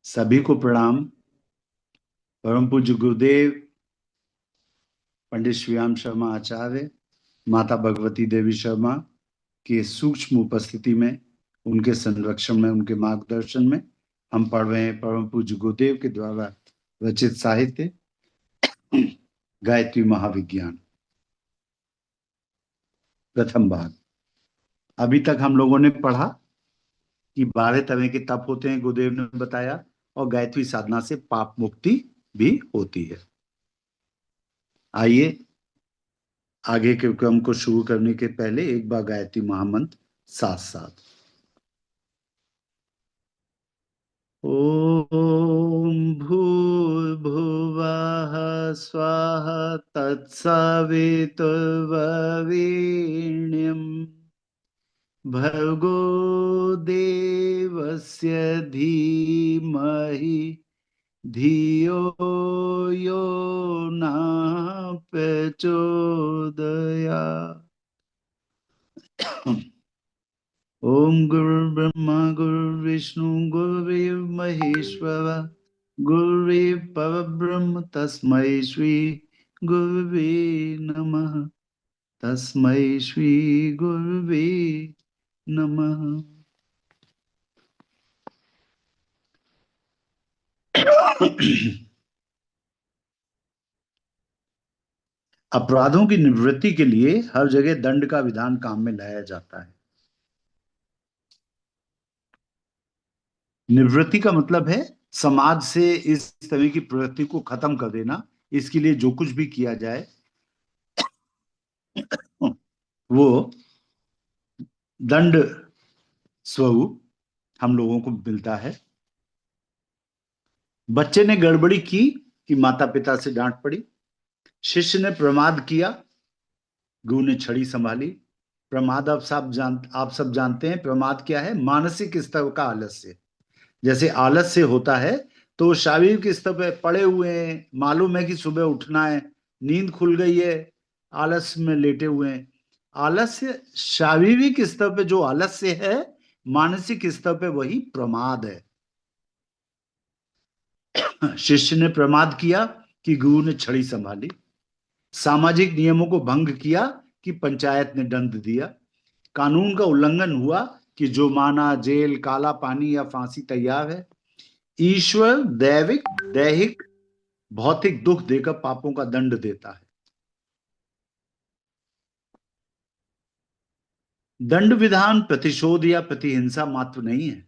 सभी को प्रणाम। परम पूज्य गुरुदेव पंडित श्रीराम शर्मा आचार्य, माता भगवती देवी शर्मा की सूक्ष्म उपस्थिति में, उनके संरक्षण में, उनके मार्गदर्शन में हम पढ़ रहे हैं परम पूज्य गुरुदेव के द्वारा रचित साहित्य गायत्री महाविज्ञान, प्रथम भाग। अभी तक हम लोगों ने पढ़ा कि 12 तरह के तप होते हैं, गुरुदेव ने बताया, और गायत्री साधना से पाप मुक्ति भी होती है। आइए आगे के क्रम को शुरू करने के पहले एक बार गायत्री महामंत्र साथ साथ। ओम भूर्भुवः स्वाहा तत्सवितुर्वरेण्यं भर्गो देवस्य धीमहि धियो यो न प्रचोदयात्। ओम गुरु ब्रह्मा गुरु विष्णु गुरुदेव महेश्वर गुरुवे परब्रह्म तस्मै श्री गुरुवे नमः। तस्मै श्री गुरुवे नमः। अपराधों की निवृत्ति के लिए हर जगह दंड का विधान काम में लाया जाता है। निवृत्ति का मतलब है समाज से इस तरह की प्रवृत्ति को खत्म कर देना। इसके लिए जो कुछ भी किया जाए वो दंड स्वरूप हम लोगों को मिलता है। बच्चे ने गड़बड़ी की कि माता पिता से डांट पड़ी। शिष्य ने प्रमाद किया, गुरु ने छड़ी संभाली। प्रमाद आप सब जानते हैं। प्रमाद क्या है? मानसिक स्तर का आलस्य। जैसे आलस्य होता है तो शारीरिक स्तर पे पड़े हुए हैं, मालूम है कि सुबह उठना है, नींद खुल गई है, आलस्य में लेटे हुए हैं। आलस्य शारीरिक स्तर पे जो आलस्य है, मानसिक स्तर पे वही प्रमाद है। शिष्य ने प्रमाद किया कि गुरु ने छड़ी संभाली। सामाजिक नियमों को भंग किया कि पंचायत ने दंड दिया। कानून का उल्लंघन हुआ कि जुर्माना, जेल, काला पानी या फांसी तैयार है। ईश्वर दैविक, दैहिक, भौतिक दुख देकर पापों का दंड देता है। दंड विधान प्रतिशोध या प्रतिहिंसा मात्र नहीं है।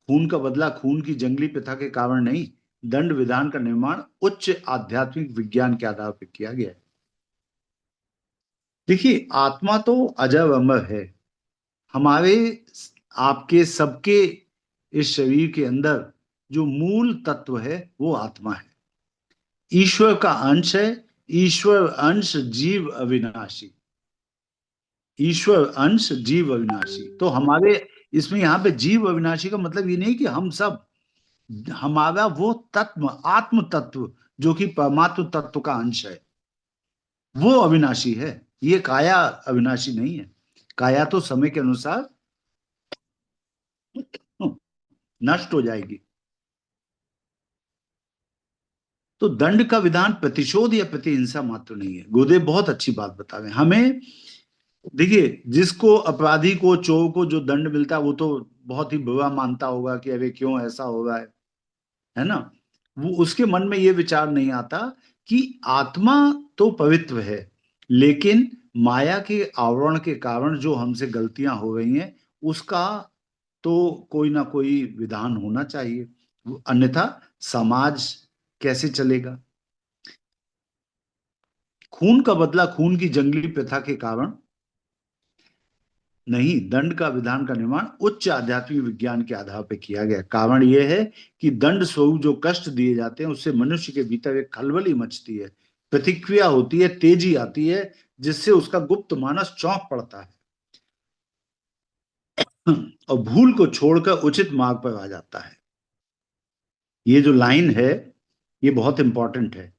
खून का बदला खून की जंगली प्रथा के कारण नहीं, दंड विधान का निर्माण उच्च आध्यात्मिक विज्ञान के आधार पर किया गया है। देखिए, आत्मा तो अजर अमर है। हमारे, आपके, सबके इस शरीर के अंदर जो मूल तत्व है वो आत्मा है। ईश्वर का अंश है। ईश्वर अंश जीव अविनाशी। ईश्वर अंश जीव अविनाशी। तो हमारे इसमें यहाँ पे जीव अविनाशी का मतलब ये नहीं कि हम सब, हमारा वो तत्व, आत्म तत्व जो कि परमात्म तत्व का अंश है, वो अविनाशी है। ये काया अविनाशी नहीं है। काया तो समय के अनुसार नष्ट हो जाएगी। तो दंड का विधान प्रतिशोध या प्रतिहिंसा मात्र नहीं है। गुरुदेव बहुत अच्छी बात बता रहे हैं हमें। देखिए, जिसको, अपराधी को, चोर को जो दंड मिलता है वो तो बहुत ही बुरा मानता होगा कि अरे क्यों ऐसा हो रहा है ना। वो, उसके मन में ये विचार नहीं आता कि आत्मा तो पवित्र है, लेकिन माया के आवरण के कारण जो हमसे गलतियां हो रही हैं उसका तो कोई ना कोई विधान होना चाहिए, अन्यथा समाज कैसे चलेगा। खून का बदला खून की जंगली प्रथा के कारण नहीं, दंड का विधान का निर्माण उच्च आध्यात्मिक विज्ञान के आधार पर किया गया। कारण यह है कि दंड स्वरूप जो कष्ट दिए जाते हैं उससे मनुष्य के भीतर एक खलबली मचती है, प्रतिक्रिया होती है, तेजी आती है, जिससे उसका गुप्त मानस चौंक पड़ता है और भूल को छोड़कर उचित मार्ग पर आ जाता है। ये जो लाइन है ये बहुत इंपॉर्टेंट है।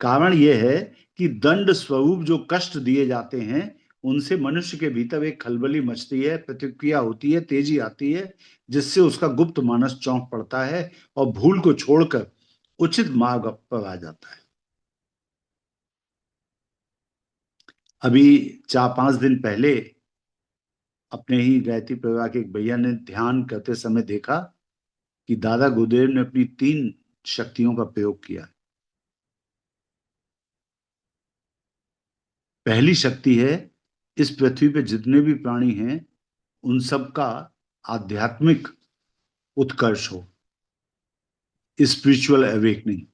कारण यह है कि दंड स्वरूप जो कष्ट दिए जाते हैं उनसे मनुष्य के भीतर एक खलबली मचती है, प्रतिक्रिया होती है, तेजी आती है, जिससे उसका गुप्त मानस चौंक पड़ता है और भूल को छोड़कर उचित मार्ग पर आ जाता है। अभी 4-5 दिन पहले अपने ही गायत्री परिवार के एक भैया ने ध्यान करते समय देखा कि दादा गुरुदेव ने अपनी 3 शक्तियों का प्रयोग किया। पहली शक्ति है, इस पृथ्वी पे जितने भी प्राणी हैं उन सब का आध्यात्मिक उत्कर्ष हो, स्पिरिचुअल अवेकनिंग।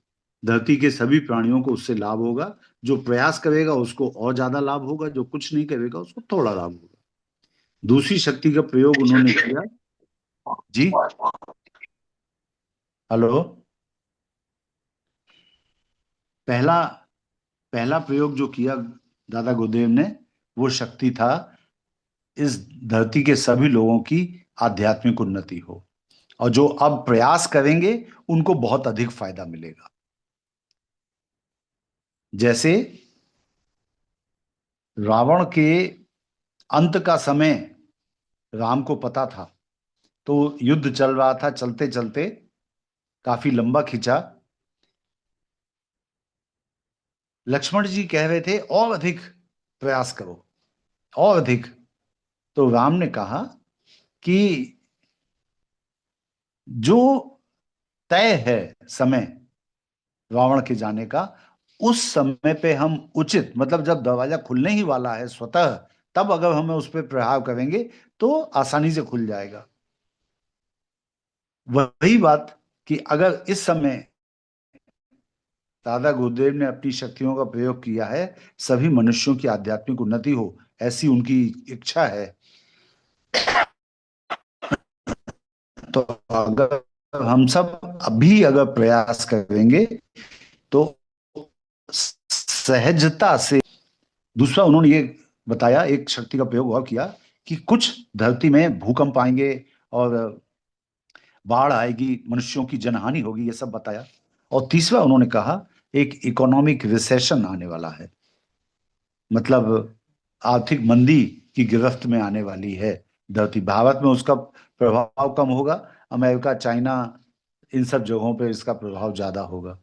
धरती के सभी प्राणियों को उससे लाभ होगा। जो प्रयास करेगा उसको और ज्यादा लाभ होगा, जो कुछ नहीं करेगा उसको थोड़ा लाभ होगा। दूसरी शक्ति का प्रयोग उन्होंने किया। जी, हेलो। पहला पहला प्रयोग जो किया दादा गुरुदेव ने, वो शक्ति था, इस धरती के सभी लोगों की आध्यात्मिक उन्नति हो, और जो अब प्रयास करेंगे उनको बहुत अधिक फायदा मिलेगा। जैसे रावण के अंत का समय राम को पता था, तो युद्ध चल रहा था, चलते चलते काफी लंबा खिंचा। लक्ष्मण जी कह रहे थे और अधिक प्रयास करो, और अधिक। तो राम ने कहा कि जो तय है समय रावण के जाने का, उस समय पे हम उचित, मतलब जब दरवाजा खुलने ही वाला है स्वतः, तब अगर हमें उस पर प्रहार करेंगे तो आसानी से खुल जाएगा। वही बात कि अगर इस समय दादा गुरुदेव ने अपनी शक्तियों का प्रयोग किया है, सभी मनुष्यों की आध्यात्मिक उन्नति हो, ऐसी उनकी इच्छा है, तो अगर हम सब अभी अगर प्रयास करेंगे तो सहजता से। दूसरा उन्होंने ये बताया, एक शक्ति का प्रयोग और किया कि कुछ धरती में भूकंप आएंगे और बाढ़ आएगी, मनुष्यों की जनहानि होगी, ये सब बताया। और तीसरा उन्होंने कहा, एक इकोनॉमिक रिसेशन आने वाला है, मतलब आर्थिक मंदी की गिरफ्त में आने वाली है धरती। भारत में उसका प्रभाव कम होगा, अमेरिका, चाइना, इन सब जगहों पे इसका प्रभाव ज्यादा होगा।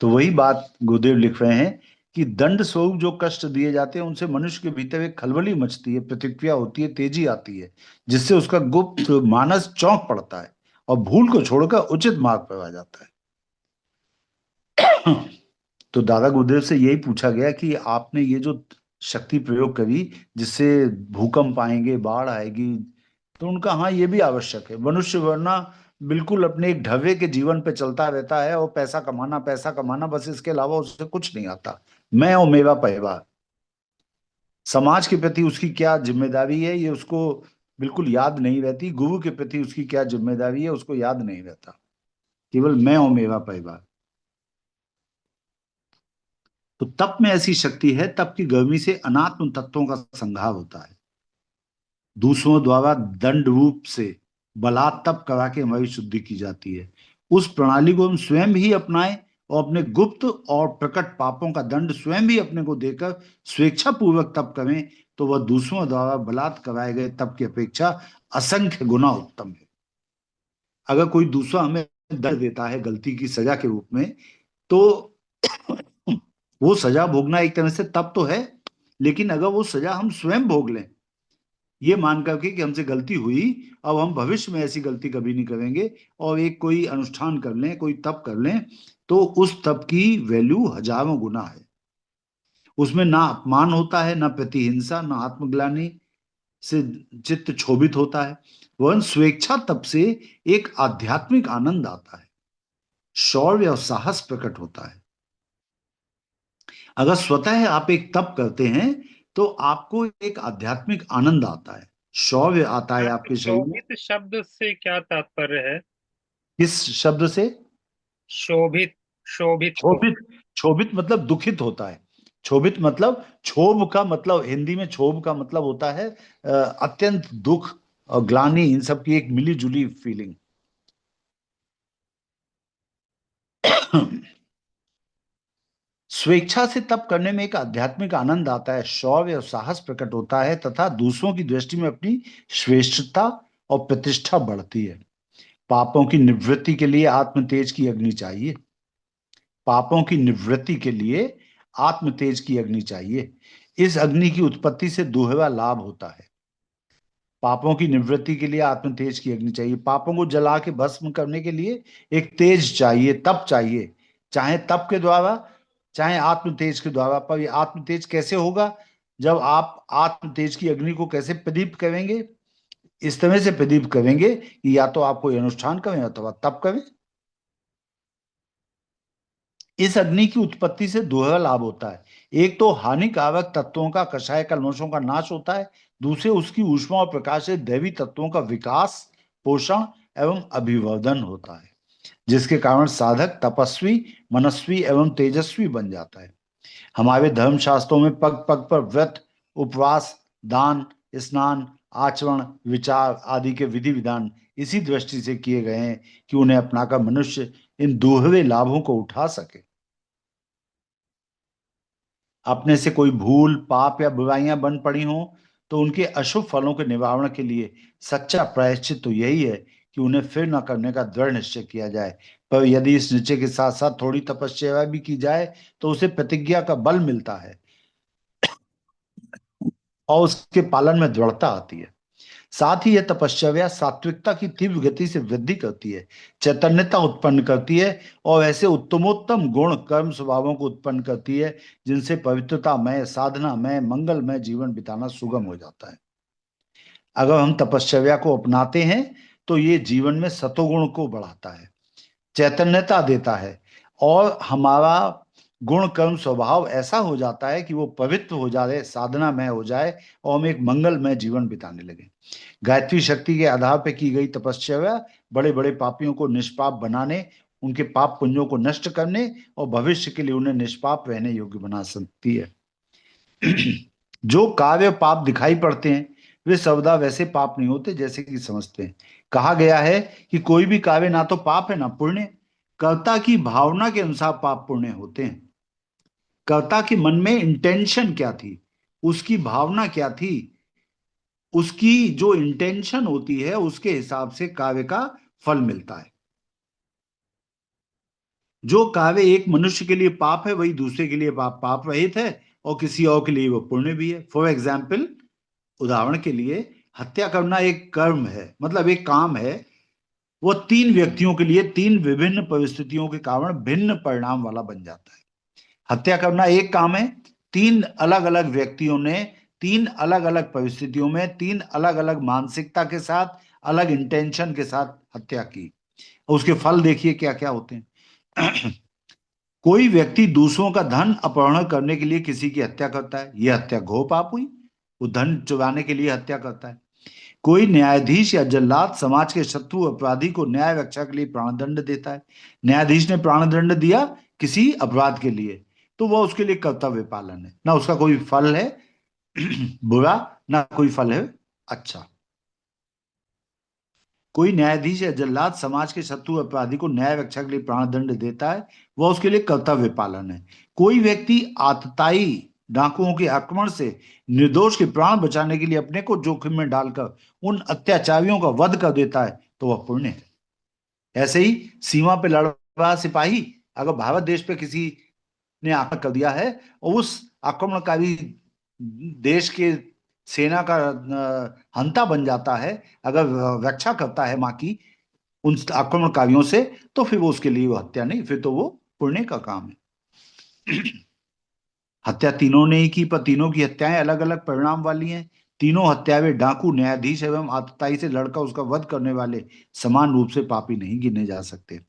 तो वही बात गुरुदेव लिख रहे हैं कि दंड स्वरूप जो कष्ट दिए जाते हैं उनसे मनुष्य के भीतर एक खलबली मचती है, प्रतिक्रिया होती है, तेजी आती है, जिससे उसका गुप्त मानस चौंक पड़ता है और भूल को छोड़कर उचित मार्ग पर आ जाता है। तो दादा गुरुदेव से यही पूछा गया कि आपने ये जो शक्ति प्रयोग करी जिससे भूकंप आएंगे, बाढ़ आएगी, तो उनका हाँ ये भी आवश्यक है। मनुष्य वरना बिल्कुल अपने एक ढर्रे के जीवन पे चलता रहता है और पैसा कमाना, पैसा कमाना, बस इसके अलावा उससे कुछ नहीं आता। मैं और मेरा परिवार, समाज के प्रति उसकी क्या जिम्मेदारी है ये उसको बिल्कुल याद नहीं रहती। गुरु के प्रति उसकी क्या जिम्मेदारी है उसको याद नहीं रहता। केवल मैं और मेरा परिवार। तो तप में ऐसी शक्ति है, तप की गर्मी से अनात्म तत्वों का संहार होता है। दूसरों द्वारा दंड रूप से बलात् तप करा के हमारी शुद्धि की जाती है। उस प्रणाली को हम स्वयं ही अपनाएं और अपने गुप्त और प्रकट पापों का दंड स्वयं भी अपने को देकर स्वेच्छा पूर्वक तप करें, तो वह दूसरों द्वारा बलात् कराए गए तप की अपेक्षा असंख्य गुना उत्तम है। अगर कोई दूसरा हमें दंड देता है गलती की सजा के रूप में, तो वो सजा भोगना एक तरह से तप तो है, लेकिन अगर वो सजा हम स्वयं भोग लें, ये मान करके कि हमसे गलती हुई, अब हम भविष्य में ऐसी गलती कभी नहीं करेंगे, और एक कोई अनुष्ठान कर लें, कोई तप कर लें, तो उस तप की वैल्यू हजारों गुना है। उसमें ना अपमान होता है, ना प्रतिहिंसा, ना आत्मग्लानि से चित्त क्षोभित होता है। वह स्वेच्छा तप से एक आध्यात्मिक आनंद आता है, शौर्य और साहस प्रकट होता है। अगर स्वतः आप एक तप करते हैं तो आपको एक आध्यात्मिक आनंद आता है, शौर्य आता है आपके शरीर में। शोभित शब्द से क्या तात्पर्य है? किस शब्द से? शोभित, शोभित को। क्षोभित। क्षोभित मतलब दुखित होता है। क्षोभित मतलब, क्षोभ का मतलब, हिंदी में क्षोभ का मतलब होता है अत्यंत दुख और ग्लानि, इन सब की एक मिली जुली फीलिंग। स्वेच्छा से तप करने में एक आध्यात्मिक आनंद आता है, शौर्य और साहस प्रकट होता है तथा दूसरों की दृष्टि में अपनी श्रेष्ठता और प्रतिष्ठा बढ़ती है। पापों की निवृत्ति के लिए आत्म तेज की अग्नि चाहिए। पापों की निवृत्ति के लिए आत्म तेज की अग्नि चाहिए। इस अग्नि की उत्पत्ति से दुहरा लाभ होता है। पापों की निवृत्ति के लिए आत्म तेज की अग्नि चाहिए। पापों को जला के भस्म करने के लिए एक तेज चाहिए, तप चाहिए, चाहे तप के द्वारा चाहे आत्म तेज के द्वारा। पर ये आत्म तेज कैसे होगा? जब आप आत्म तेज की अग्नि को कैसे प्रदीप्त करेंगे? इस तरह से प्रदीप्त करेंगे कि या तो आप कोई अनुष्ठान करें अथवा तप करें। इस अग्नि की उत्पत्ति से दोहरा लाभ होता है। एक तो हानिकारक तत्वों का, कषाय कल्मषों का नाश होता है। दूसरे, उसकी ऊष्मा और प्रकाश से दैवी तत्वों का विकास, पोषण एवं अभिवर्धन होता है, जिसके कारण साधक तपस्वी, मनस्वी एवं तेजस्वी बन जाता है। हमारे धर्म शास्त्रों में पग पग पर व्रत, उपवास, दान, स्नान, आचरण, विचार आदि के विधि विधान इसी दृष्टि से किए गए हैं कि उन्हें अपनाकर मनुष्य इन दोहरे लाभों को उठा सके। अपने से कोई भूल, पाप या बुराइयां बन पड़ी हों तो उनके अशुभ फलों के निवारण के लिए सच्चा प्रायश्चित तो यही है कि उन्हें फिर न करने का दृढ़ निश्चय किया जाए। पर यदि इस निश्चय के साथ साथ थोड़ी तपस्या भी की जाए तो उसे प्रतिज्ञा का बल मिलता है और उसके पालन में दृढ़ता आती है। साथ ही यह तपस्या सात्विकता की तीव्र गति से वृद्धि करती है, चैतन्यता उत्पन्न करती है और ऐसे उत्तमोत्तम गुण, कर्म, स्वभावों को उत्पन्न करती है जिनसे पवित्रता में, साधना में, मंगलमय जीवन बिताना सुगम हो जाता है। अगर हम तपस्या को अपनाते हैं तो ये जीवन में सतोगुण को बढ़ाता है, चैतन्यता देता है और हमारा गुण, कर्म, स्वभाव ऐसा हो जाता है कि वो पवित्र हो जाए, साधना में हो जाए और हम एक मंगलमय जीवन बिताने लगे। गायत्री शक्ति के आधार पर की गई तपस्या बड़े बड़े पापियों को निष्पाप बनाने, उनके पाप पुंजों को नष्ट करने और भविष्य के लिए उन्हें निष्पाप रहने योग्य बना सकती है। जो काव्य पाप दिखाई पड़ते हैं वे सर्वदा वैसे पाप नहीं होते जैसे कि समझते हैं। कहा गया है कि कोई भी काव्य ना तो पाप है ना पुण्य, कर्ता की भावना के अनुसार पाप पुण्य होते हैं। कर्ता के मन में इंटेंशन क्या थी, उसकी भावना क्या थी, उसकी जो इंटेंशन होती है उसके हिसाब से काव्य का फल मिलता है। जो काव्य एक मनुष्य के लिए पाप है वही दूसरे के लिए पाप रहित है और किसी और के लिए वो पुण्य भी है। फॉर एग्जाम्पल, उदाहरण के लिए, हत्या करना एक कर्म है, मतलब एक काम है। वो तीन व्यक्तियों के लिए तीन विभिन्न परिस्थितियों के कारण भिन्न परिणाम वाला बन जाता है। हत्या करना एक काम है, तीन अलग अलग व्यक्तियों ने तीन अलग अलग परिस्थितियों में तीन अलग अलग मानसिकता के साथ, अलग इंटेंशन के साथ हत्या की। उसके फल देखिए क्या क्या होते हैं। कोई व्यक्ति दूसरों का धन अपहरण करने के लिए किसी की हत्या करता है, यह हत्या घोर पाप हुई। वो धन चुराने के लिए हत्या करता है। कोई न्यायाधीश या जल्लाद समाज के शत्रु अपराधी को न्याय रक्षा के लिए प्राणदंड देता है। न्यायाधीश ने प्राणदंड दिया किसी अपराध के लिए तो वह उसके लिए कर्तव्य पालन है, ना उसका कोई फल है बुरा, ना कोई फल है अच्छा। कोई न्यायाधीश या जल्लाद समाज के शत्रु अपराधी को न्याय रक्षा के लिए प्राणदंड देता है, वह उसके लिए कर्तव्य पालन है। कोई व्यक्ति आतताई डाकुओं के आक्रमण से निर्दोष के प्राण बचाने के लिए अपने को जोखिम में डालकर उन अत्याचारियों का वध कर देता है तो वह पुण्य है। ऐसे ही सीमा पे लड़ रहा सिपाही अगर भारत देश पे किसी ने आक्रमण कर दिया है और उस आक्रमणकारी देश के सेना का हंता बन जाता है, अगर रक्षा करता है माँ की उन आक्रमणकारियों से, तो फिर वो उसके लिए वो हत्या नहीं, फिर तो वो पुण्य का काम है। हत्या तीनों ने ही की पर तीनों की हत्याएं अलग अलग परिणाम वाली हैं। तीनों हत्यारे डाकू, न्यायाधीश एवं आतताई से लड़कर उसका वध करने वाले समान रूप से पापी नहीं गिने जा सकते।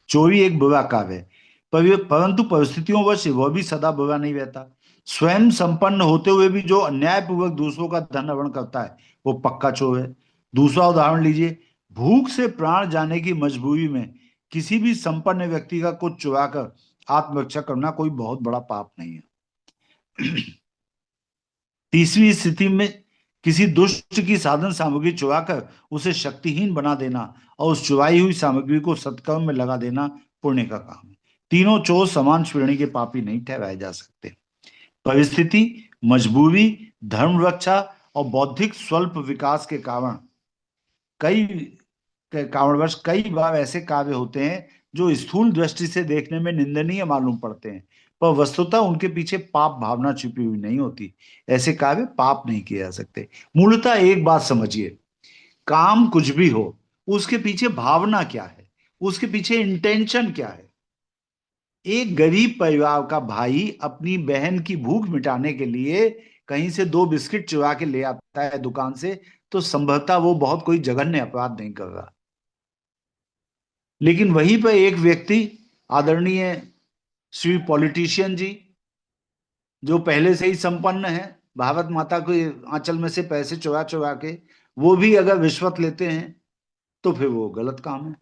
चोरी एक बुरा कार्य है परंतु परिस्थितियों वश वह भी सदा बुरा नहीं रहता। स्वयं संपन्न होते हुए भी जो अन्यायपूर्वक दूसरों का धन हरण करता है वो पक्का चोर है। दूसरा उदाहरण लीजिए, भूख से प्राण जाने की मजबूरी में किसी भी संपन्न व्यक्ति का कुछ चुराकर आत्मरक्षा करना कोई बहुत बड़ा पाप नहीं है। तीसरी स्थिति में किसी दुष्ट की साधन सामग्री चुराकर उसे शक्तिहीन बना देना और उस चुराई हुई सामग्री को सत्कर्म में लगा देना पुण्य का काम है। तीनों चोर समान श्रेणी के पापी नहीं ठहराए जा सकते। परिस्थिति, मजबूरी, धर्म रक्षा और बौद्धिक स्वल्प विकास के कई कारणवश कई बार ऐसे काव्य होते हैं जो स्थूल दृष्टि से देखने में निंदनीय मालूम पड़ते हैं, पर वस्तुतः उनके पीछे पाप भावना छिपी हुई नहीं होती। ऐसे काव्य पाप नहीं किए जा सकते। मूलतः एक बात समझिए, काम कुछ भी हो, उसके पीछे भावना क्या है, उसके पीछे इंटेंशन क्या है। एक गरीब परिवार का भाई अपनी बहन की भूख मिटाने के लिए कहीं से 2 बिस्किट चुरा के ले आता है दुकान से, तो संभवतः वो बहुत कोई जघन्य अपराध नहीं कर रहा। लेकिन वहीं पर एक व्यक्ति, आदरणीय श्री पॉलिटिशियन जी, जो पहले से ही संपन्न है, भारत माता के आंचल में से पैसे चुरा चुरा के, वो भी अगर रिश्वत लेते हैं तो फिर वो गलत काम है।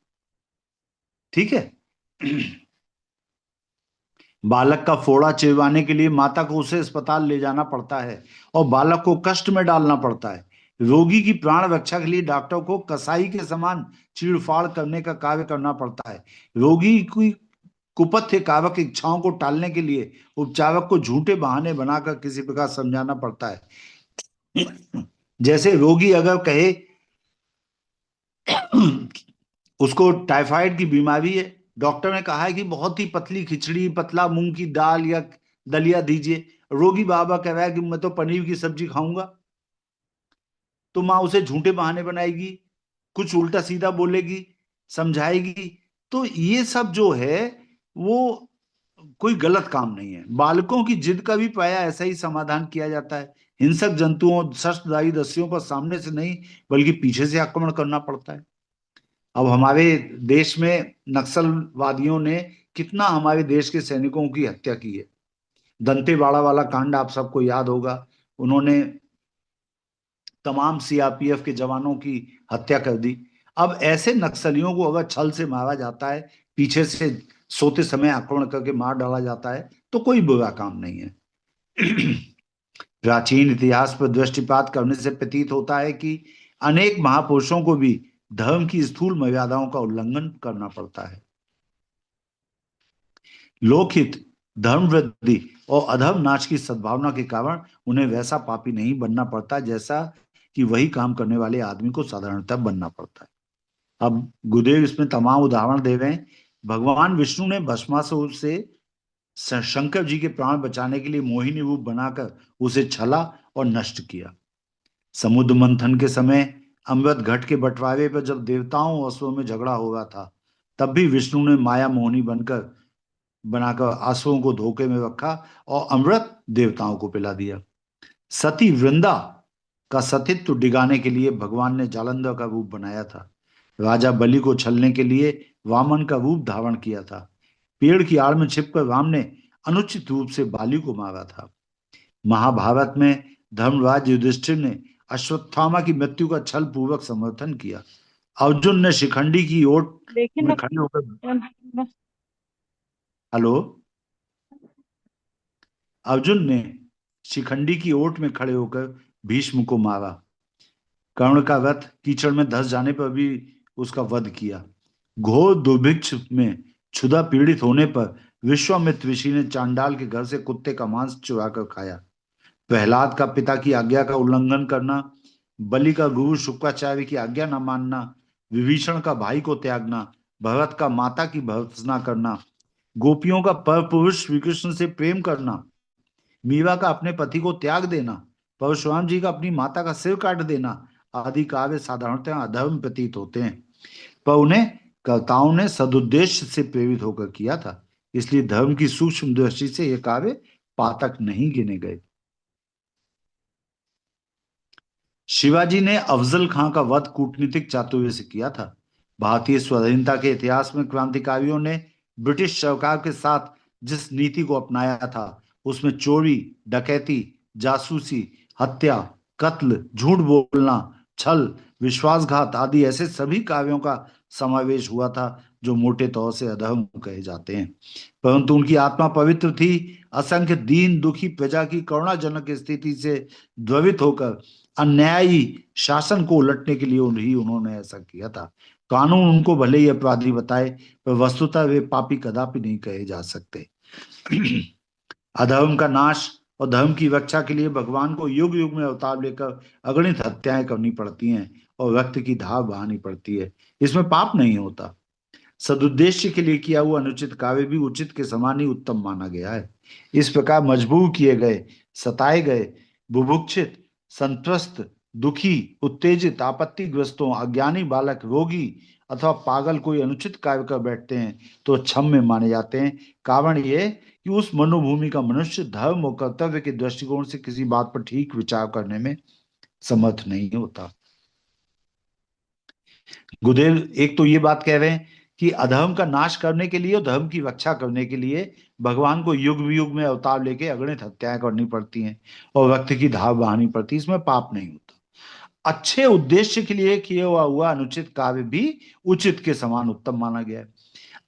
ठीक है। बालक का फोड़ा चिरवाने के लिए माता को उसे अस्पताल ले जाना पड़ता है और बालक को कष्ट में डालना पड़ता है। रोगी की प्राण रक्षा के लिए डॉक्टर को कसाई के समान चीड़फाड़ करने का कार्य करना पड़ता है। रोगी की कुपथ्य कारक इच्छाओं को टालने के लिए उपचारक को झूठे बहाने बनाकर किसी प्रकार समझाना पड़ता है। जैसे रोगी अगर कहे उसको टाइफाइड की बीमारी है, डॉक्टर ने कहा है कि बहुत ही पतली खिचड़ी, पतला मूंग की दाल या दलिया दीजिए। रोगी बाबा कह रहा है कि मैं तो पनीर की सब्जी खाऊंगा। तो माँ उसे झूठे बहाने बनाएगी, कुछ उल्टा सीधा बोलेगी, समझाएगी। तो ये सब जो है वो कोई गलत काम नहीं है। बालकों की जिद का भी प्राय ऐसा ही समाधान किया जाता है। हिंसक जंतुओं, शस्त्रधारी दस्युओं पर सामने से नहीं बल्कि पीछे से आक्रमण करना पड़ता है। अब हमारे देश में नक्सलवादियों ने कितना हमारे देश के सैनिकों की हत्या की है। दंतेवाड़ा वाला कांड आप सबको याद होगा। उन्होंने तमाम सीआरपीएफ के जवानों की हत्या कर दी। अब ऐसे नक्सलियों को अगर छल से मारा जाता है, पीछे से सोते समय आक्रमण करके मार डाला जाता है, तो कोई बुरा काम नहीं है। प्राचीन इतिहास पर दृष्टिपात करने से प्रतीत होता है कि अनेक महापुरुषों को भी धर्म की स्थूल मर्यादाओं का उल्लंघन करना पड़ता है। लोकहित, धर्म वृद्धि और अधर्म नाश की सद्भावना के कारण उन्हें वैसा पापी नहीं बनना पड़ता जैसा कि वही काम करने वाले आदमी को साधारणतः बनना पड़ता है। अब गुरुदेव इसमें तमाम उदाहरण दे रहे हैं। भगवान विष्णु ने भस्मासुर से शंकर जी के प्राण बचाने के लिए मोहिनी रूप बनाकर उसे छला और नष्ट किया। समुद्र मंथन के समय अमृत घट के बंटवारे पर जब देवताओं और असुरों में झगड़ा हो रहा था, तब भी विष्णु ने माया मोहिनी बनाकर असुरों को धोखे में रखा और अमृत देवताओं को पिला दिया। सती वृंदा का सतीत्व डिगाने के लिए भगवान ने जालंधर का रूप बनाया था। राजा बलि को छलने के लिए वामन का रूप धारण किया था। पेड़ की आड़ में छिपकर राम ने अनुचित रूप से बाली को मारा था। महाभारत में धर्मराज युधिष्ठिर ने अश्वत्थामा की मृत्यु का छल पूर्वक समर्थन किया। अर्जुन ने शिखंडी की ओट लेकिन में खड़े होकर हेलो अर्जुन ने शिखंडी की ओट में खड़े होकर भीष्म को मारा। कर्ण का रथ कीचड़ में धंस जाने पर भी उसका वध किया। घोर दुर्भिक्ष में क्षुधा पीड़ित होने पर विश्वामित्र ऋषि ने चांडाल के घर से कुत्ते का मांस चुरा कर खाया। प्रहलाद का पिता की आज्ञा का उल्लंघन करना, बलि का गुरु शुक्राचार्य की आज्ञा न मानना, विभीषण का भाई को त्यागना, भरत का माता की भर्त्सना करना, गोपियों का पर पुरुष श्री कृष्ण से प्रेम करना, मीरा का अपने पति को त्याग देना, परशुराम जी का अपनी माता का सिर काट देना आदि काव्य साधारणतः अधर्म प्रतीत होते हैं, पर उन्हें कर्ताओं ने सदुद्देश्य से प्रेरित होकर किया था। इसलिए धर्म की सूक्ष्म दृष्टि से ये काव्य पातक नहीं गिने गए। शिवाजी ने अफजल खां का वध कूटनीतिक चातुर्य से किया था। भारतीय स्वाधीनता के इतिहास में क्रांतिकारियों ने ब्रिटिश सरकार के साथ जिस नीति को अपनाया था, उसमें चोरी, डकैती, जासूसी, हत्या, कत्ल, झूठ बोलना, छल, विश्वासघात आदि ऐसे सभी कार्यों का समावेश हुआ था जो मोटे तौर से अधर्म कहे जाते हैं। परंतु उनकी आत्मा पवित्र थी। असंख्य दीन दुखी प्रजा की करुणाजनक स्थिति से द्रवित होकर अन्यायी शासन को उलटने के लिए उन्होंने ऐसा किया था। कानून उनको भले ही अपराधी बताए, पर वस्तुतः वे पापी कदापि नहीं कहे जा सकते। अधर्म का नाश और धर्म की रक्षा के लिए भगवान को युग युग में अवतार लेकर अगणित हत्याएं करनी पड़ती हैं और रक्त की धार बहानी पड़ती है। इसमें पाप नहीं होता। सदुद्देश्य के लिए किया हुआ अनुचित कार्य भी उचित के समान ही उत्तम माना गया है। इस प्रकार मजबूर किए गए, सताए गए, बुभुक्षित, संत्रस्त, दुखी, उत्तेजित, आपत्तिग्रस्तों, अज्ञानी बालक, रोगी अथवा पागल कोई अनुचित कार्य कर बैठते हैं तो क्षम्य माने जाते हैं। कारण ये कि उस मनोभूमि का मनुष्य धर्म और कर्तव्य के दृष्टिकोण से किसी बात पर ठीक विचार करने में समर्थ नहीं होता। गुरुदेव एक तो ये बात कह रहे हैं कि अधर्म का नाश करने के लिए और धर्म की रक्षा करने के लिए भगवान को युग युग में अवतार लेके अगणित हत्याएं करनी पड़ती हैं और रक्त की धार बहानी पड़ती है। इसमें पाप नहीं होता। अच्छे उद्देश्य के लिए किया हुआ अनुचित कार्य भी उचित के समान उत्तम माना गया है।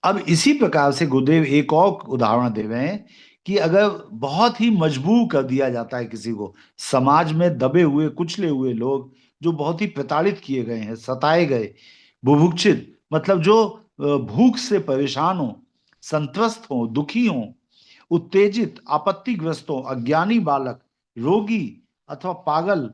अब इसी प्रकार से गुरुदेव एक और उदाहरण दे रहे हैं कि अगर बहुत ही मजबूर कर दिया जाता है किसी को, समाज में दबे हुए कुचले हुए लोग जो बहुत ही प्रताड़ित किए गए हैं, सताए गए, बुभुक्षित मतलब जो भूख से परेशान हो, संत्रस्त हो, दुखी हो, उत्तेजित, आपत्तिग्रस्त हो, अज्ञानी बालक, रोगी अथवा पागल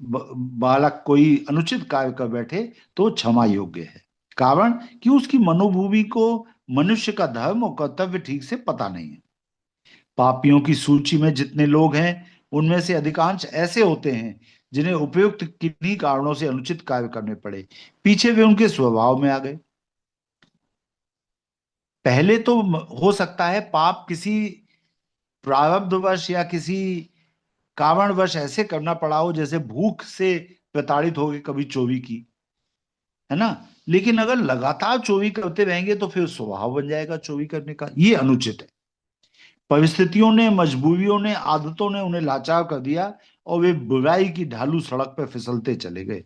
बालक कोई अनुचित कार्य कर बैठे तो क्षमा योग्य है। कारण कि उसकी मनोभूमि को मनुष्य का धर्म और कर्तव्य ठीक से पता नहीं है। पापियों की सूची में जितने लोग हैं उनमें से अधिकांश ऐसे होते हैं जिन्हें उपयुक्त किन्हीं कारणों से अनुचित कार्य करने पड़े, पीछे वे उनके स्वभाव में आ गए। पहले तो हो सकता है पाप किसी प्रारब्धवश या किसी कारणवश ऐसे करना पड़ा हो, जैसे भूख से प्रताड़ित हो गए कभी चोरी की, है ना। लेकिन अगर लगातार चोरी करते रहेंगे तो फिर स्वभाव बन जाएगा चोरी करने का, ये अनुचित है। परिस्थितियों ने, मजबूरियों ने, आदतों ने उन्हें लाचार कर दिया और वे बुराई की ढालू सड़क पर फिसलते चले गए।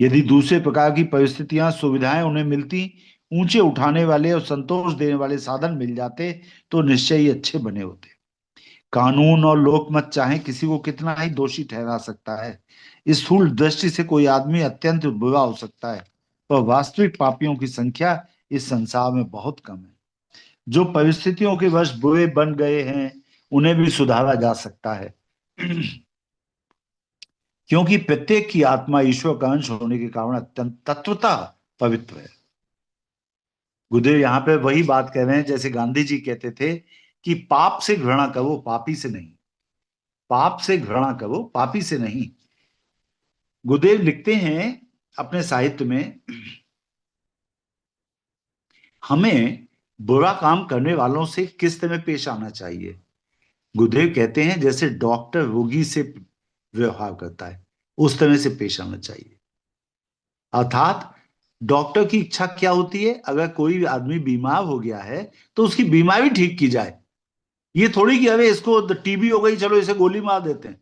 यदि दूसरे प्रकार की परिस्थितियां, सुविधाएं उन्हें मिलती, ऊंचे उठाने वाले और संतोष देने वाले साधन मिल जाते तो निश्चय ही अच्छे बने होते। कानून और लोकमत चाहे किसी को कितना ही दोषी ठहरा सकता है, इस स्थूल दृष्टि से कोई आदमी अत्यंत बुरा हो सकता है, पर वास्तविक पापियों की संख्या इस संसार में बहुत कम है। जो परिस्थितियों के वश बुरे बन गए हैं उन्हें भी सुधारा जा सकता है, क्योंकि प्रत्येक की आत्मा ईश्वर का अंश होने के कारण अत्यंत तत्वतः पवित्र है। गुरुदेव यहाँ पे वही बात कह रहे हैं जैसे गांधी जी कहते थे कि पाप से घृणा करो, पापी से नहीं। पाप से घृणा करो, पापी से नहीं। गुरुदेव लिखते हैं अपने साहित्य में, हमें बुरा काम करने वालों से किस तरह पेश आना चाहिए। गुरुदेव कहते हैं जैसे डॉक्टर रोगी से व्यवहार करता है उस तरह से पेश आना चाहिए। अर्थात डॉक्टर की इच्छा क्या होती है, अगर कोई आदमी बीमार हो गया है तो उसकी बीमारी ठीक की जाए। ये थोड़ी कि अरे इसको टीबी हो गई, चलो इसे गोली मार देते हैं,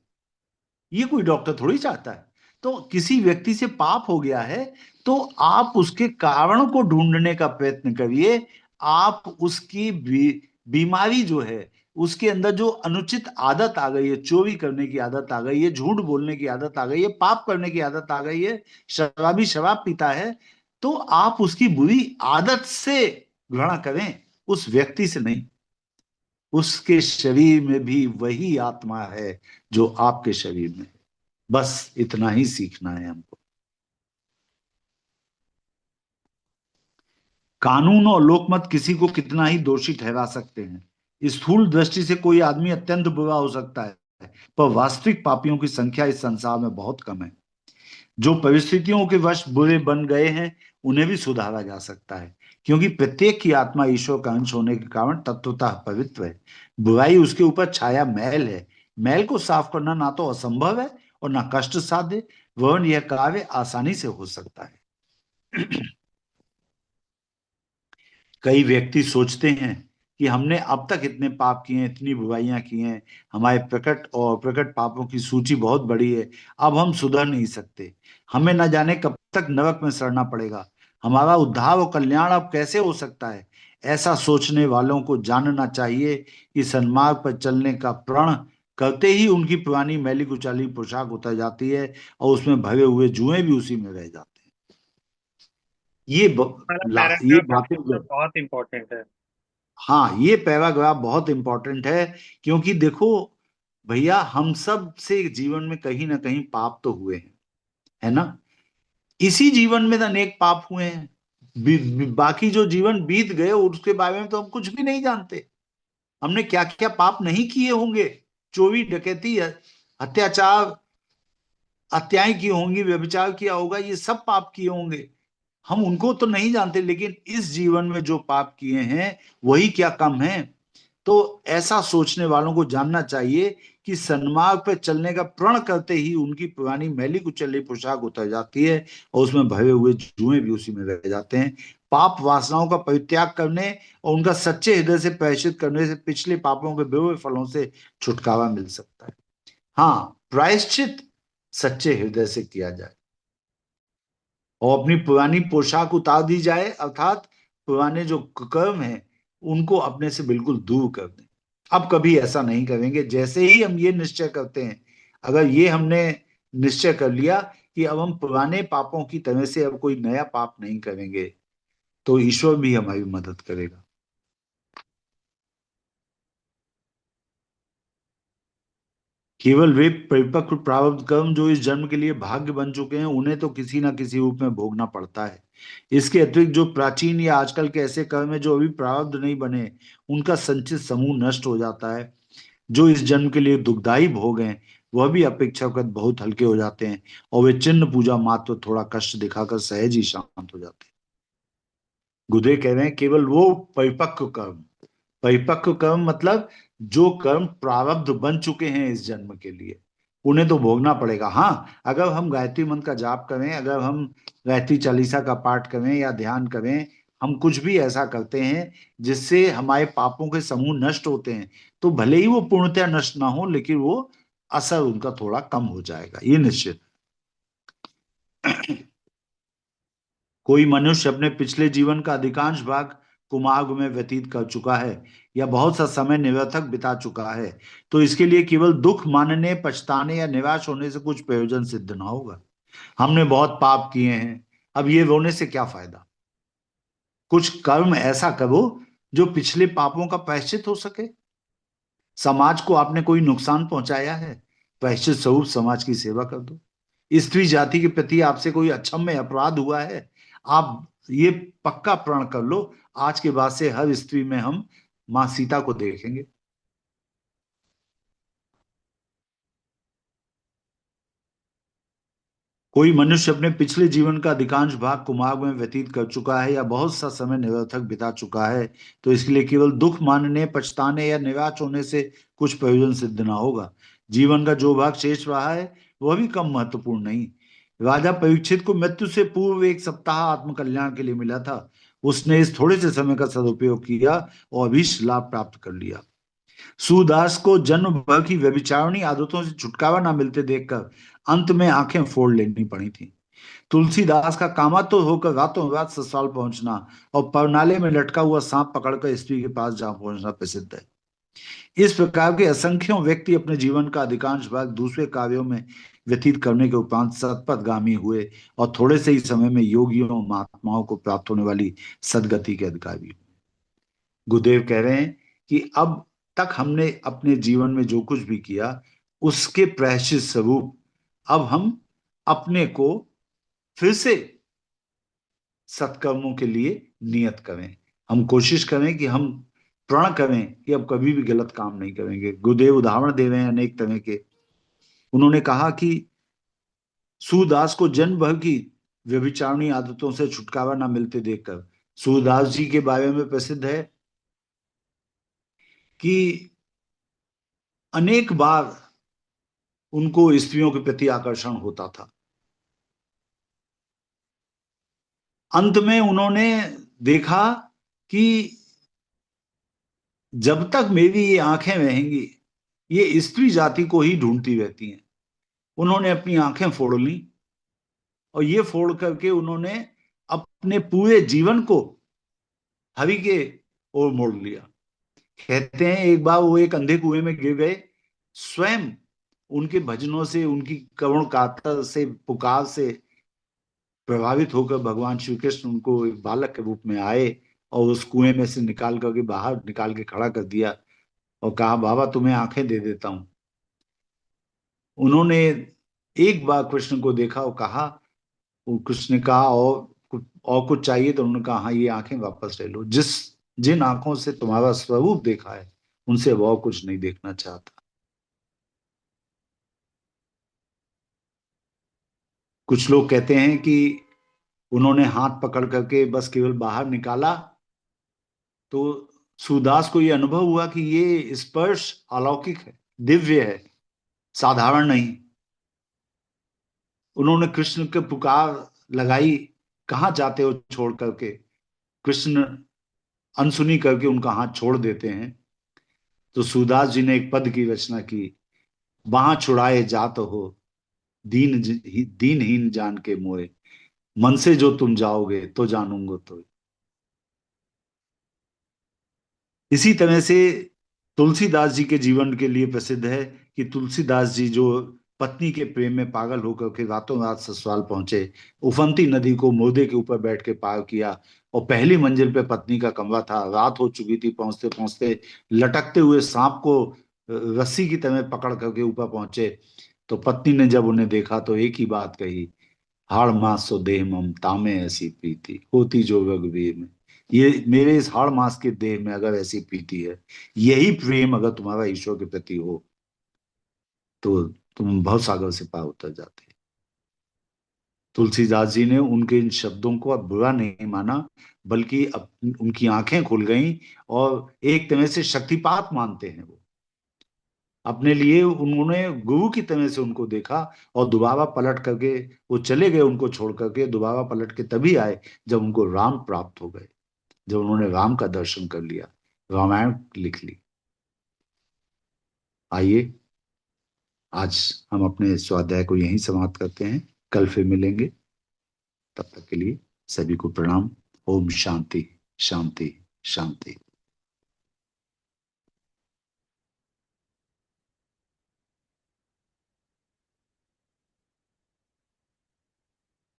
ये कोई डॉक्टर थोड़ी चाहता है। तो किसी व्यक्ति से पाप हो गया है तो आप उसके कारण को ढूंढने का प्रयत्न करिए। आप उसकी बीमारी जो है, उसके अंदर जो अनुचित आदत आ गई है, चोरी करने की आदत आ गई है, झूठ बोलने की आदत आ गई है, पाप करने की आदत आ गई है, शराबी शराब पीता है, तो आप उसकी बुरी आदत से घृणा करें, उस व्यक्ति से नहीं। उसके शरीर में भी वही आत्मा है जो आपके शरीर में है। बस इतना ही सीखना है हमको। कानून और लोकमत किसी को कितना ही दोषी ठहरा सकते हैं। स्थूल दृष्टि से कोई आदमी अत्यंत बुरा हो सकता है, पर वास्तविक पापियों की संख्या इस संसार में बहुत कम है। जो परिस्थितियों के वश बुरे बन गए हैं उन्हें भी सुधारा जा सकता है, क्योंकि प्रत्येक की आत्मा ईश्वर का अंश होने के कारण तत्वतः पवित्र है। बुराई उसके ऊपर छाया मैल है। मैल को साफ करना ना तो असंभव है और ना कष्ट साध्य, वरन यह कार्य आसानी से हो सकता है। कई व्यक्ति सोचते हैं कि हमने अब तक इतने पाप किए हैं, इतनी बुराइयां की हैं, हमारे प्रकट और प्रकट पापों की सूची बहुत बड़ी है, अब हम सुधर नहीं सकते, हमें न जाने कब तक नरक में सड़ना पड़ेगा, हमारा उद्धार और कल्याण अब कैसे हो सकता है। ऐसा सोचने वालों को जानना चाहिए कि सन्मार्ग पर चलने का प्रण करते ही उनकी पुरानी मैली कुचाली पोशाक उतर जाती है और उसमें भरे हुए जुएं भी उसी में रह जाते हैं। ये वाला ये पैराग्राफ जो बातें है बहुत इंपॉर्टेंट है। हाँ, ये पैराग्राफ बहुत इंपॉर्टेंट है, क्योंकि देखो भैया, हम सब से जीवन में कहीं ना कहीं पाप तो हुए हैं, है ना। इसी जीवन में तो अनेक पाप हुए हैं। बाकी जो जीवन बीत गए उसके बारे में तो हम कुछ भी नहीं जानते। हमने क्या क्या पाप नहीं किए होंगे, चोरी डकैती अत्याचार, हत्याएं की होंगी, व्यभिचार किया होगा, ये सब पाप किए होंगे। हम उनको तो नहीं जानते, लेकिन इस जीवन में जो पाप किए हैं वही क्या कम है। तो ऐसा सोचने वालों को जानना चाहिए कि सन्मार्ग पर चलने का प्रण करते ही उनकी पुरानी मैली कुचली पोशाक उतर जाती है, और उसमें भरे हुए जुएं भी उसी में रह जाते हैं। पाप वासनाओं का परित्याग करने और उनका सच्चे हृदय से प्रायश्चित करने से पिछले पापों के बुरे फलों से छुटकारा मिल सकता है। हाँ, प्रायश्चित सच्चे हृदय से किया जाए और अपनी पुरानी पोशाक उतार दी जाए, अर्थात पुराने जो कर्म हैं उनको अपने से बिल्कुल दूर कर दें। अब कभी ऐसा नहीं करेंगे। जैसे ही हम ये निश्चय करते हैं, अगर ये हमने निश्चय कर लिया कि अब हम पुराने पापों की तरह से अब कोई नया पाप नहीं करेंगे, तो ईश्वर भी हमारी मदद करेगा। केवल वे परिपक्व प्रारब्ध कर्म जो इस जन्म के लिए भाग्य बन चुके हैं उन्हें तो किसी ना किसी रूप में भोगना पड़ता है। इसके अतिरिक्त जो प्राचीन या आजकल के ऐसे कर्म है जो अभी प्रारब्ध नहीं बने, उनका संचित समूह नष्ट हो जाता है। जो इस जन्म के लिए दुखदाई भोग हैं वह भी अपेक्षाकृत बहुत हल्के हो जाते हैं, और वे चिन्ह पूजा मात्र थोड़ा कष्ट दिखाकर सहज ही शांत हो जाते हैं। गुरुदेव कह रहे हैं केवल वो परिपक्व कर्म, परिपक्व कर्म मतलब जो कर्म प्रारब्ध बन चुके हैं इस जन्म के लिए, उन्हें तो भोगना पड़ेगा। हाँ, अगर हम गायत्री मंत्र का जाप करें, अगर हम गायत्री चालीसा का पाठ करें या ध्यान करें, हम कुछ भी ऐसा करते हैं जिससे हमारे पापों के समूह नष्ट होते हैं, तो भले ही वो पूर्णतया नष्ट ना हो, लेकिन वो असर उनका थोड़ा कम हो जाएगा, ये निश्चित। कोई मनुष्य अपने पिछले जीवन का अधिकांश भाग कुमार्ग में व्यतीत कर चुका है या बहुत सा समय निरर्थक बिता चुका है, तो इसके लिए केवल दुख मानने, पछताने या निराश होने से कुछ प्रयोजन सिद्ध ना होगा। हमने बहुत पाप किए हैं, अब ये रोने से क्या फायदा। कुछ कर्म ऐसा करो जो पिछले पापों का प्रायश्चित हो सके। समाज को आपने कोई नुकसान पहुंचाया है, प्रायश्चित स्वरूप समाज की सेवा कर दो। स्त्री जाति के प्रति आपसे कोई अक्षम्य अपराध हुआ है, आप ये पक्का प्रण कर लो, आज के बाद से हर स्त्री में हम माँ सीता को देखेंगे। कोई मनुष्य अपने पिछले जीवन का अधिकांश भाग कुमार्ग में व्यतीत कर चुका है या बहुत सा समय निरर्थक बिता चुका है, तो इसके लिए केवल दुख मानने, पछताने या निराश होने से कुछ प्रयोजन सिद्ध ना होगा। जीवन का जो भाग शेष रहा है वह भी कम महत्वपूर्ण नहीं। राजा परीक्षित को मृत्यु से पूर्व एक सप्ताह आत्मकल्याण के लिए मिला था। उसने इस थोड़े से समय का सदुपयोग किया और अभीष्ट लाभ प्राप्त कर लिया। सूरदास को जन्म भर की व्यभिचारिणी आदतों से छुटकारा ना मिलते देखकर अंत में आंखें फोड़ लेनी पड़ी थी। तुलसीदास का कामातुर होकर रातों रात ससुराल पहुंचना और परनाले में लटका हुआ सांप पकड़कर स्त्री के पास जा पहुंचना प्रसिद्ध है। इस प्रकार के असंख्यों व्यक्ति अपने जीवन का अधिकांश भाग दूसरे कार्यों में व्यतीत करने के उपरांत सतपथगामी हुए और थोड़े से ही समय में योगियों महात्माओं को प्राप्त होने वाली सदगति के अधिकारी हुए। गुरुदेव कह रहे हैं कि अब तक हमने अपने जीवन में जो कुछ भी किया उसके प्रायश्चित स्वरूप अब हम अपने को फिर से सत्कर्मों के लिए नियत करें। हम कोशिश करें कि हम प्रण करें कि अब कभी भी गलत काम नहीं करेंगे। गुरुदेव उदाहरण दे रहे हैं अनेक तरह के। उन्होंने कहा कि सूरदास को जन्म भर की व्यभिचारिणी आदतों से छुटकारा ना मिलते देखकर सूरदास जी के बारे में प्रसिद्ध है कि अनेक बार उनको स्त्रियों के प्रति आकर्षण होता था। अंत में उन्होंने देखा कि जब तक मेरी ये आंखें रहेंगी ये स्त्री जाति को ही ढूंढती रहती हैं। उन्होंने अपनी आंखें फोड़ ली और ये फोड़ करके उन्होंने अपने पूरे जीवन को हरि के ओर मोड़ लिया। कहते हैं एक बार वो एक अंधे कुएं में गिर गए, स्वयं उनके भजनों से, उनकी करुण कातर से, पुकार से प्रभावित होकर भगवान श्री कृष्ण उनको एक बालक के रूप में आए और उस कुएं में से निकाल करके बाहर निकाल के खड़ा कर दिया और कहा, बाबा तुम्हें आंखें दे देता हूं। उन्होंने एक बार कृष्ण को देखा और कहा, वो कृष्ण ने कहा, और कुछ चाहिए? तो उन्होंने कहा, हाँ, ये आंखें वापस ले लो। जिन आंखों से तुम्हारा स्वरूप देखा है उनसे वो कुछ नहीं देखना चाहता। कुछ लोग कहते हैं कि उन्होंने हाथ पकड़ करके बस केवल बाहर निकाला तो सूरदास को ये अनुभव हुआ कि ये स्पर्श अलौकिक है, दिव्य है, साधारण नहीं। उन्होंने कृष्ण के पुकार लगाई, कहाँ जाते हो छोड़ करके। कृष्ण अनसुनी करके उनका हाथ छोड़ देते हैं। तो सूरदास जी ने एक पद की रचना की, वहां छुड़ाए जात हो, दीनहीन जान के मोए, मन से जो तुम जाओगे तो जानूंगा तो। इसी तरह से तुलसीदास जी के जीवन के लिए प्रसिद्ध है कि तुलसीदास जी जो पत्नी के प्रेम में पागल होकर के रातों रात ससुराल पहुंचे, उफनती नदी को मोदे के ऊपर बैठ के पार किया, और पहली मंजिल पे पत्नी का कमरा था, रात हो चुकी थी, पहुंचते पहुंचते लटकते हुए सांप को रस्सी की तरह पकड़ करके ऊपर पहुंचे। तो पत्नी ने जब उन्हें देखा तो एक ही बात कही, हाड़ मास सो देह मम तामे ऐसी प्रीति होती जो रघुवीर में। ये मेरे इस हाड़ मास के देह में अगर ऐसी प्रीति है, यही प्रेम अगर तुम्हारा ईश्वर के प्रति हो, तो तुम भवसागर से पार उतर जाते। तुलसीदास जी ने उनके इन शब्दों को अब बुरा नहीं माना, बल्कि अब उनकी आंखें खुल गईं, और एक तरह से शक्तिपात मानते हैं वो। अपने लिए उन्होंने गुरु की तरह से उनको देखा, और दोबारा पलट करके वो चले गए, उनको छोड़ करके दोबारा पलट के तभी आए जब उनको राम प्राप्त हो गए, जब उन्होंने राम का दर्शन कर लिया, रामायण लिख ली। आइए, आज हम अपने स्वाध्याय को यहीं समाप्त करते हैं। कल फिर मिलेंगे। तब तक के लिए सभी को प्रणाम। ओम शांति, शांति, शांति।